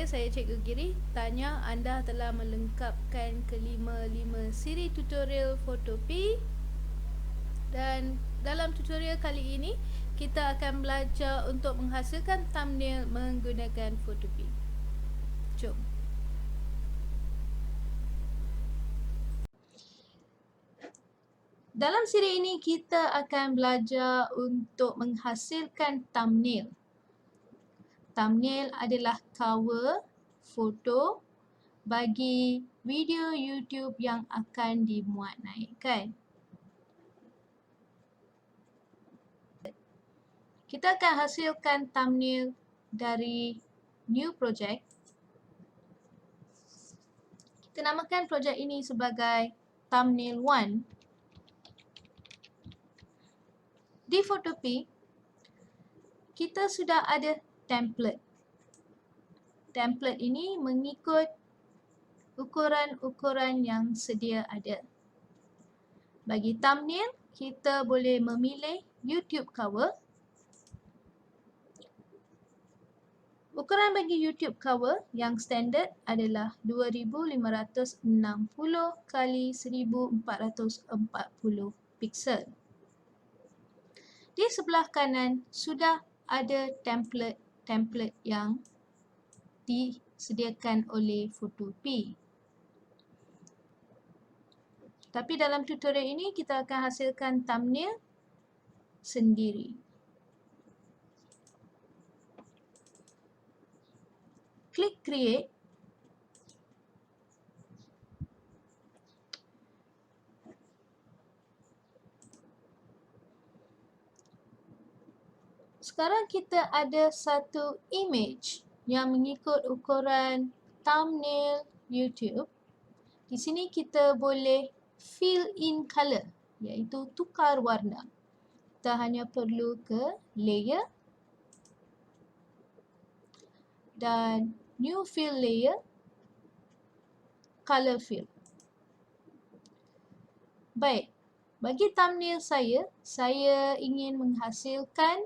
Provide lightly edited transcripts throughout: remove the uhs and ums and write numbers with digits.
saya Cikgu Giri. Tanya anda telah melengkapkan kelima-lima siri tutorial Photopea. Dan dalam tutorial kali ini, kita akan belajar untuk menghasilkan thumbnail menggunakan Photopea. Jom. Dalam siri ini, kita akan belajar untuk menghasilkan thumbnail. Thumbnail adalah cover foto bagi video YouTube yang akan dimuat naikkan. Kita akan hasilkan thumbnail dari new project. Kita namakan projek ini sebagai thumbnail 1. Di Photopea, kita sudah ada template. Template ini mengikut ukuran-ukuran yang sedia ada. Bagi thumbnail, kita boleh memilih YouTube cover. Ukuran bagi YouTube cover yang standard adalah 2560 kali 1440 piksel. Di sebelah kanan sudah ada template yang disediakan oleh Photopea. Tapi dalam tutorial ini kita akan hasilkan thumbnail sendiri. Klik create. Sekarang kita ada satu image yang mengikut ukuran thumbnail YouTube. Di sini kita boleh fill in color, iaitu tukar warna. Kita hanya perlu ke layer dan new fill layer, color fill. Baik, bagi thumbnail saya ingin menghasilkan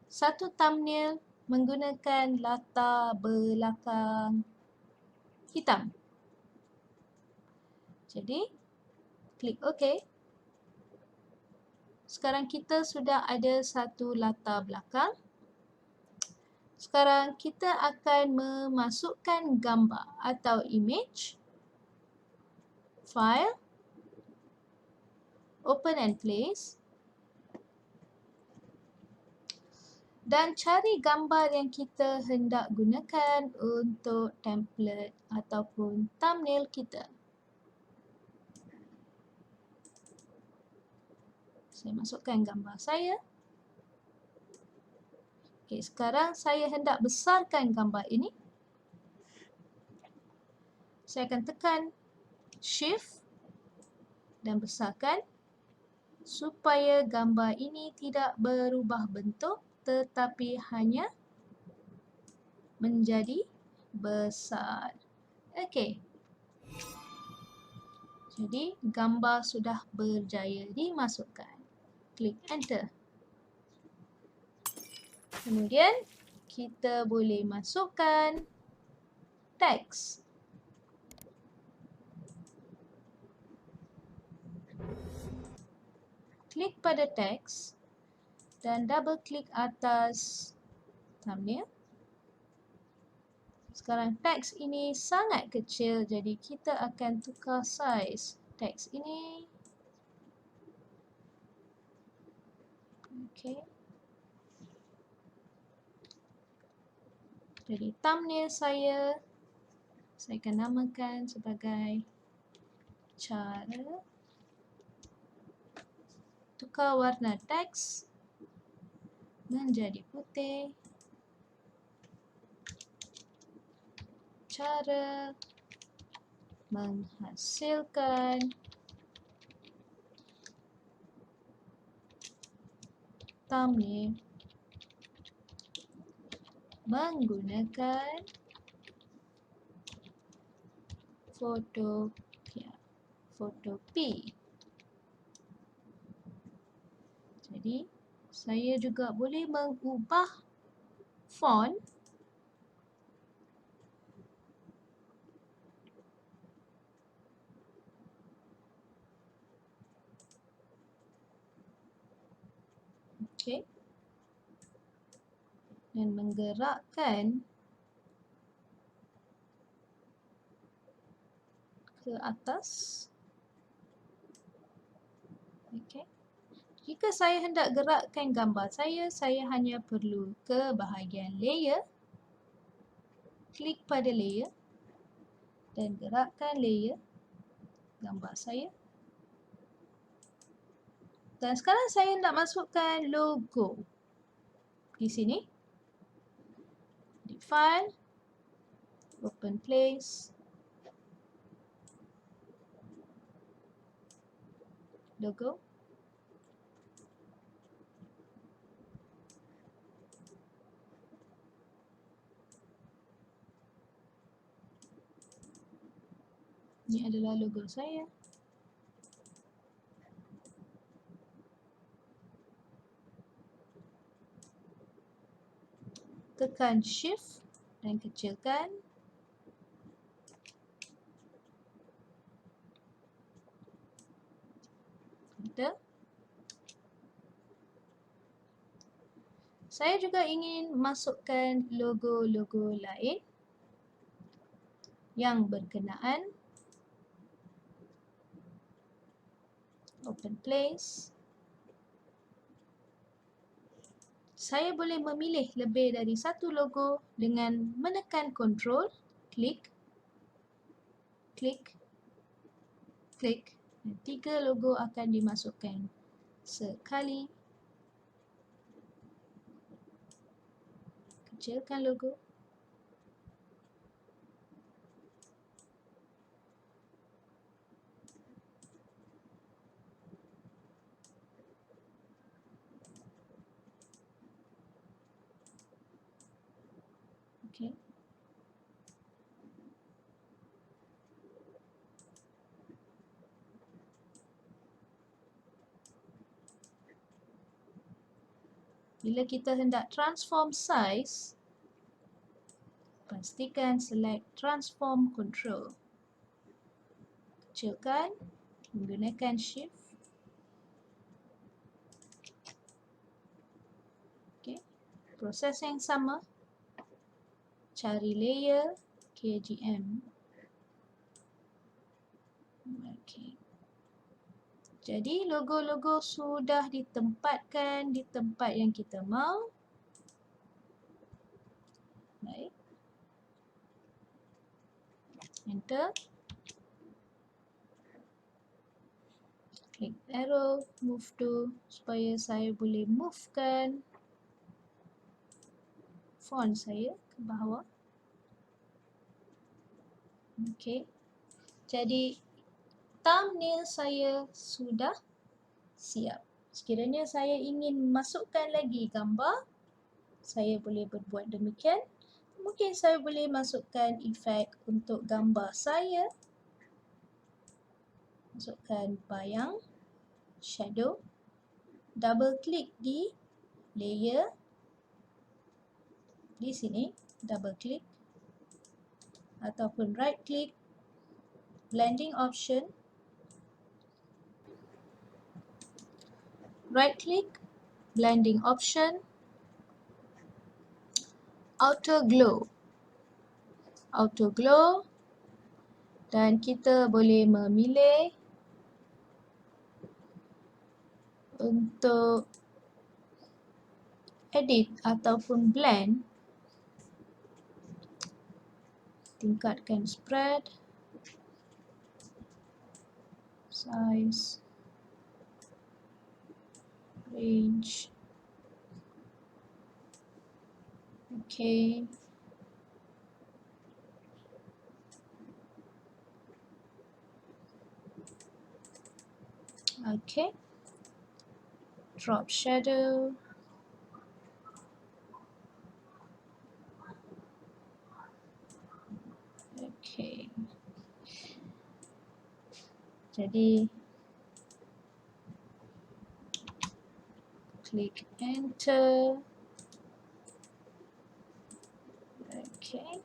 satu thumbnail menggunakan latar belakang hitam. Jadi, klik OK. Sekarang kita sudah ada satu latar belakang. Sekarang kita akan memasukkan gambar atau image. File. Open and place. Dan cari gambar yang kita hendak gunakan untuk template ataupun thumbnail kita. Saya masukkan gambar saya. Okey, sekarang saya hendak besarkan gambar ini. Saya akan tekan Shift dan besarkan supaya gambar ini tidak berubah bentuk tetapi hanya menjadi besar. Okey. Jadi gambar sudah berjaya dimasukkan. Klik Enter. Kemudian kita boleh masukkan teks. Klik pada teks dan double klik atas thumbnail. Sekarang teks ini sangat kecil, jadi kita akan tukar saiz teks ini. Okey. Jadi thumbnail saya akan namakan sebagai cara tukar warna teks menjadi putih. Cara menghasilkan thumbnail menggunakan Photopea. Jadi, saya juga boleh mengubah font Okey. Dan menggerakkan ke atas. Okey. Jika saya hendak gerakkan gambar saya hanya perlu ke bahagian layer, klik pada layer dan gerakkan layer gambar saya. Dan sekarang saya nak masukkan logo di sini. Di file, open place, logo. Ini adalah logo saya. Tekan shift dan kecilkan. Enter. Saya juga ingin masukkan logo-logo lain yang berkenaan. Open place. Saya boleh memilih lebih dari satu logo dengan menekan Ctrl, klik, klik, klik. Dan 3 logo akan dimasukkan sekali. Kecilkan logo. Okey. Bila kita hendak transform size, pastikan select transform control. Kecilkan menggunakan shift. Okey. Proses yang sama. Cari layer KGM. Okey. Jadi logo-logo sudah ditempatkan di tempat yang kita mahu. Baik. Enter. Klik arrow, move to, supaya saya boleh movekan font saya ke bawah. Okey. Jadi thumbnail saya sudah siap. Sekiranya saya ingin masukkan lagi gambar, saya boleh berbuat demikian. Mungkin saya boleh masukkan efek untuk gambar saya. Masukkan bayang, shadow, double klik di layer. Di sini, double klik. Ataupun right klik, blending option. Right click, blending option, auto glow. Auto glow, dan kita boleh memilih untuk edit ataupun blend. Tingkatkan spread, size, range. Okay. Okay. Drop shadow. Okay. Jadi klik enter. Okay.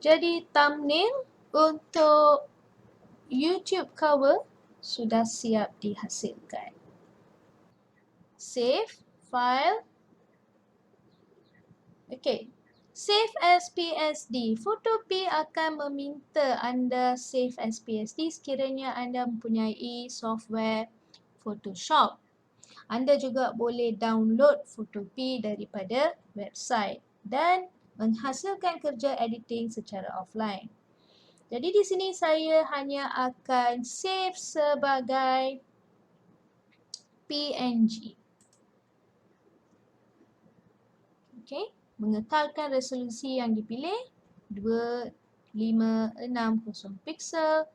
Jadi thumbnail untuk YouTube cover sudah siap dihasilkan. Save file. Okey. Save as PSD. Photopea akan meminta anda save as PSD sekiranya anda mempunyai software Photoshop. Anda juga boleh download Photopea daripada website dan menghasilkan kerja editing secara offline. Jadi di sini saya hanya akan save sebagai PNG. Okey, mengekalkan resolusi yang dipilih 2560 piksel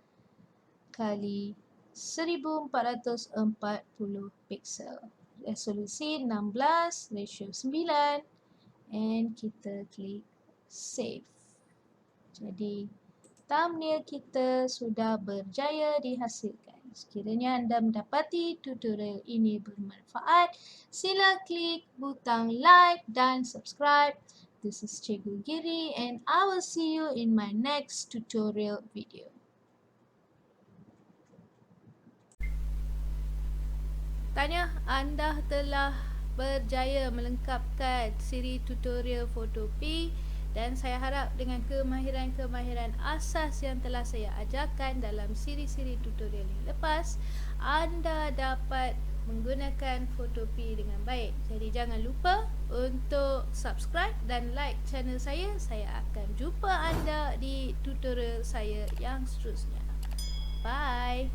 kali 1440 piksel. Resolusi 16 ratio 9 and kita klik save. Jadi thumbnail kita sudah berjaya dihasilkan. Sekiranya anda mendapati tutorial ini bermanfaat, sila klik butang like dan subscribe. This is Cikgu Giri and I will see you in my next tutorial video. Tanya, anda telah berjaya melengkapkan siri tutorial Photopea dan saya harap dengan kemahiran-kemahiran asas yang telah saya ajarkan dalam siri-siri tutorial yang lepas, anda dapat menggunakan Photopea dengan baik. Jadi jangan lupa untuk subscribe dan like channel saya. Saya akan jumpa anda di tutorial saya yang seterusnya. Bye!